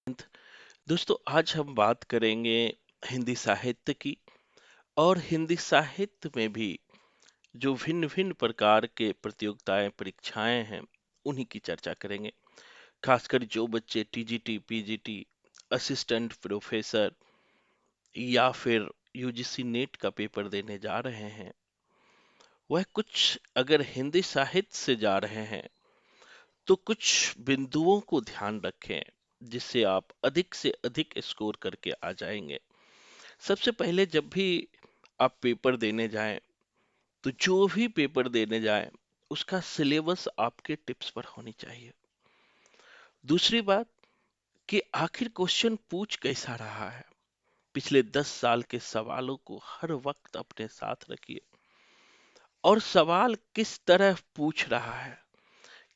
दोस्तों आज हम बात करेंगे हिंदी साहित्य की। और हिंदी साहित्य में भी जो भिन्न भिन्न प्रकार के प्रतियोगिताएं परीक्षाएं हैं उन्हीं की चर्चा करेंगे। खासकर जो बच्चे टीजीटी पीजीटी असिस्टेंट प्रोफेसर या फिर यूजीसी नेट का पेपर देने जा रहे हैं, वह कुछ अगर हिंदी साहित्य से जा रहे हैं तो कुछ बिंदुओं को ध्यान रखें जिससे आप अधिक से अधिक स्कोर करके आ जाएंगे। सबसे पहले जब भी आप पेपर देने जाएं तो जो भी पेपर देने जाएं उसका सिलेबस आपके टिप्स पर होनी चाहिए। दूसरी बात कि आखिर क्वेश्चन पूछ कैसा रहा है, पिछले 10 साल के सवालों को हर वक्त अपने साथ रखिए। और सवाल किस तरह पूछ रहा है,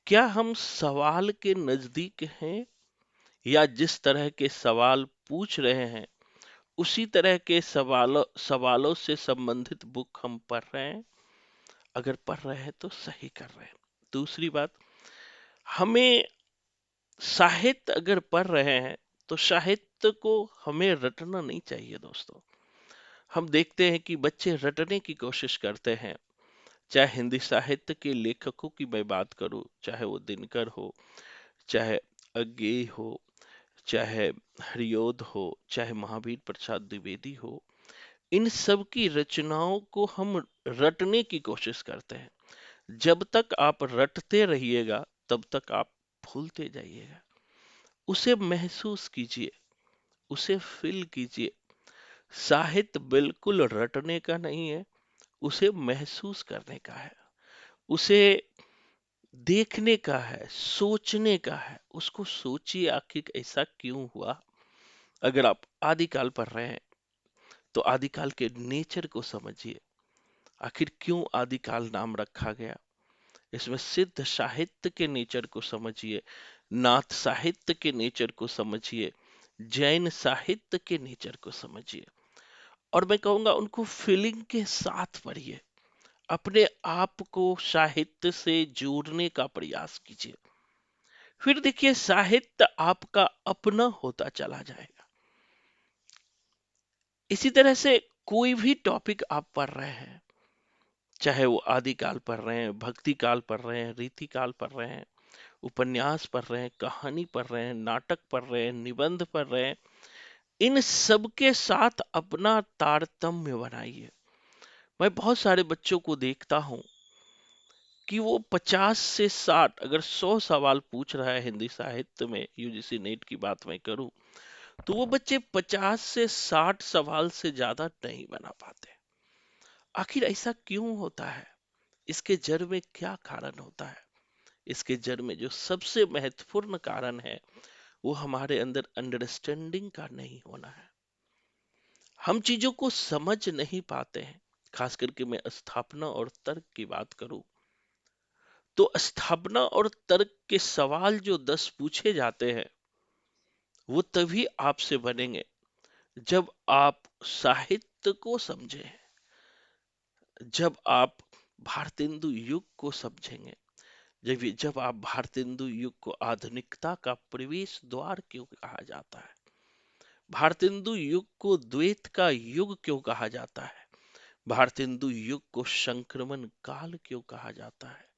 क्या हम सवाल के नजदीक हैं या जिस तरह के सवाल पूछ रहे हैं उसी तरह के सवालों से संबंधित बुक हम पढ़ रहे हैं। अगर पढ़ रहे हैं तो सही कर रहे हैं। दूसरी बात, हमें साहित्य अगर पढ़ रहे हैं तो साहित्य को हमें रटना नहीं चाहिए दोस्तों। हम देखते हैं कि बच्चे रटने की कोशिश करते हैं। चाहे हिंदी साहित्य के लेखकों की मैं बात करूं, चाहे वो दिनकर हो, चाहे अज्ञेय हो, चाहे हरिओद हो, चाहे महावीर प्रसाद द्विवेदी हो, इन सब की रचनाओं को हम रटने की कोशिश करते हैं। जब तक आप रटते रहिएगा तब तक आप भूलते जाइएगा। उसे महसूस कीजिए, उसे फील कीजिए। साहित्य बिल्कुल रटने का नहीं है, उसे महसूस करने का है, उसे देखने का है, सोचने का है। उसको सोचिए आखिर ऐसा क्यों हुआ। अगर आप आदिकाल पढ़ रहे हैं तो आदिकाल के नेचर को समझिए। आखिर क्यों आदिकाल नाम रखा गया, इसमें सिद्ध साहित्य के नेचर को समझिए, नाथ साहित्य के नेचर को समझिए, जैन साहित्य के नेचर को समझिए। और मैं कहूंगा उनको फीलिंग के साथ पढ़िए। अपने आप को साहित्य से जोड़ने का प्रयास कीजिए। फिर देखिए साहित्य आपका अपना होता चला जाएगा। इसी तरह से कोई भी टॉपिक आप पढ़ रहे हैं, चाहे वो आदिकाल पढ़ रहे हैं, भक्ति काल पढ़ रहे हैं, रीति काल पढ़ रहे हैं, उपन्यास पढ़ रहे हैं, कहानी पढ़ रहे हैं, नाटक पढ़ रहे हैं, निबंध पढ़ रहे हैं, इन सब के साथ अपना तारतम्य बनाइए। मैं बहुत सारे बच्चों को देखता हूं कि वो 50 से 60, अगर 100 सवाल पूछ रहा है हिंदी साहित्य में, यूजीसी नेट की बात मैं करूं, तो वो बच्चे 50 से 60 सवाल से ज्यादा नहीं बना पाते। आखिर ऐसा क्यों होता है? इसके जड़ में क्या कारण होता है? इसके जड़ में जो सबसे महत्वपूर्ण कारण है वो हमारे अंदर अंडरस्टैंडिंग का नहीं होना है। हम चीजों को समझ नहीं पाते हैं। खास करके मैं स्थापना और तर्क की बात करूं तो स्थापना और तर्क के सवाल जो 10 पूछे जाते हैं वो तभी आपसे बनेंगे जब आप साहित्य को समझें, जब आप भारतेंदु युग को समझेंगे, जब आप भारतेंदु युग को आधुनिकता का प्रवेश द्वार क्यों कहा जाता है, भारतेंदु युग को द्वैत का युग क्यों कहा जाता है, भारतेंदु युग को संक्रमण काल क्यों कहा जाता है,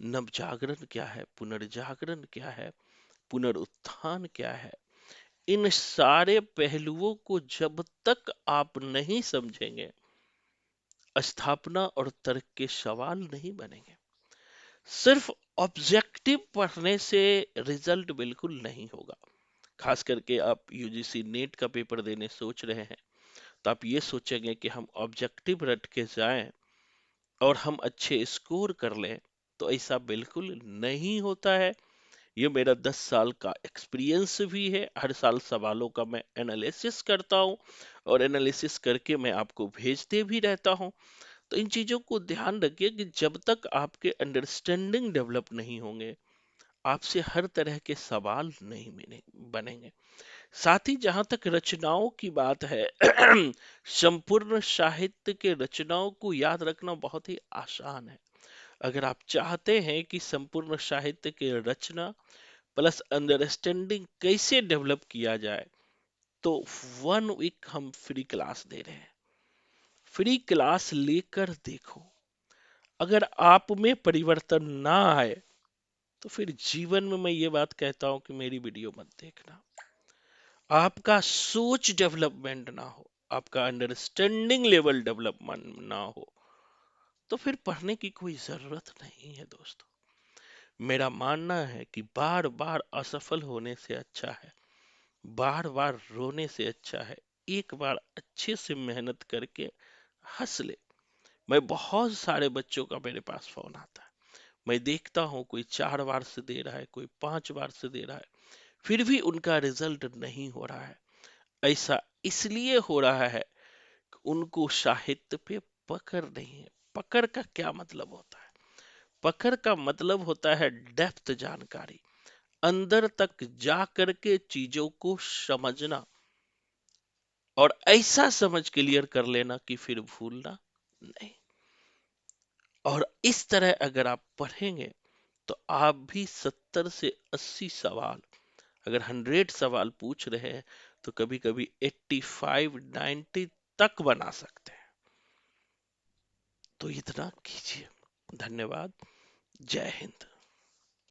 नवजागरण क्या है, पुनर्जागरण क्या है, पुनरुत्थान क्या है, इन सारे पहलुओं को जब तक आप नहीं समझेंगे स्थापना और तर्क के सवाल नहीं बनेंगे। सिर्फ ऑब्जेक्टिव पढ़ने से रिजल्ट बिल्कुल नहीं होगा। खास करके आप यूजीसी नेट का पेपर देने सोच रहे हैं तो आप ये सोचेंगे कि हम ऑब्जेक्टिव रट के जाएं और हम अच्छे स्कोर कर लें, तो ऐसा बिल्कुल नहीं होता है। ये मेरा 10 साल का एक्सपीरियंस भी है। हर साल सवालों का मैं एनालिसिस करता हूँ और एनालिसिस करके मैं आपको भेजते भी रहता हूँ। तो इन चीजों को ध्यान रखिए कि जब तक आपके अंडरस्टैंडिंग डेवलप नहीं होंगे आपसे हर तरह के सवाल नहीं बनेंगे। साथ ही जहां तक रचनाओं की बात है संपूर्ण साहित्य के रचनाओं को याद रखना बहुत ही आसान है। अगर आप चाहते हैं कि संपूर्ण साहित्य के रचना प्लस अंडरस्टैंडिंग कैसे डेवलप किया जाए, तो 1 वीक हम फ्री क्लास दे रहे हैं। फ्री क्लास लेकर देखो, अगर आप में परिवर्तन ना आए तो फिर जीवन में मैं ये बात कहता हूं कि मेरी वीडियो मत देखना। आपका सोच डेवलपमेंट ना हो, आपका अंडरस्टैंडिंग लेवल डेवलपमेंट ना हो, तो फिर पढ़ने की कोई जरूरत नहीं है दोस्तों। मेरा मानना है कि बार बार असफल होने से अच्छा है, बार बार रोने से अच्छा है, एक बार अच्छे से मेहनत करके हंस ले। मैं बहुत सारे बच्चों का मेरे पास फोन आता है, मैं देखता हूँ कोई 4 बार से दे रहा है, कोई 5 बार से दे रहा है, फिर भी उनका रिजल्ट नहीं हो रहा है। ऐसा इसलिए हो रहा है कि उनको साहित्य पे पकड़ नहीं है। पकड़ का क्या मतलब होता है? पकड़ का मतलब होता है डेप्थ जानकारी, अंदर तक जा करके चीजों को समझना और ऐसा समझ क्लियर कर लेना कि फिर भूलना नहीं। और इस तरह अगर आप पढ़ेंगे तो आप भी 70 से 80 सवाल, अगर 100 सवाल पूछ रहे हैं तो कभी कभी 85-90 तक बना सकते हैं। तो इतना कीजिए। धन्यवाद। जय हिंद।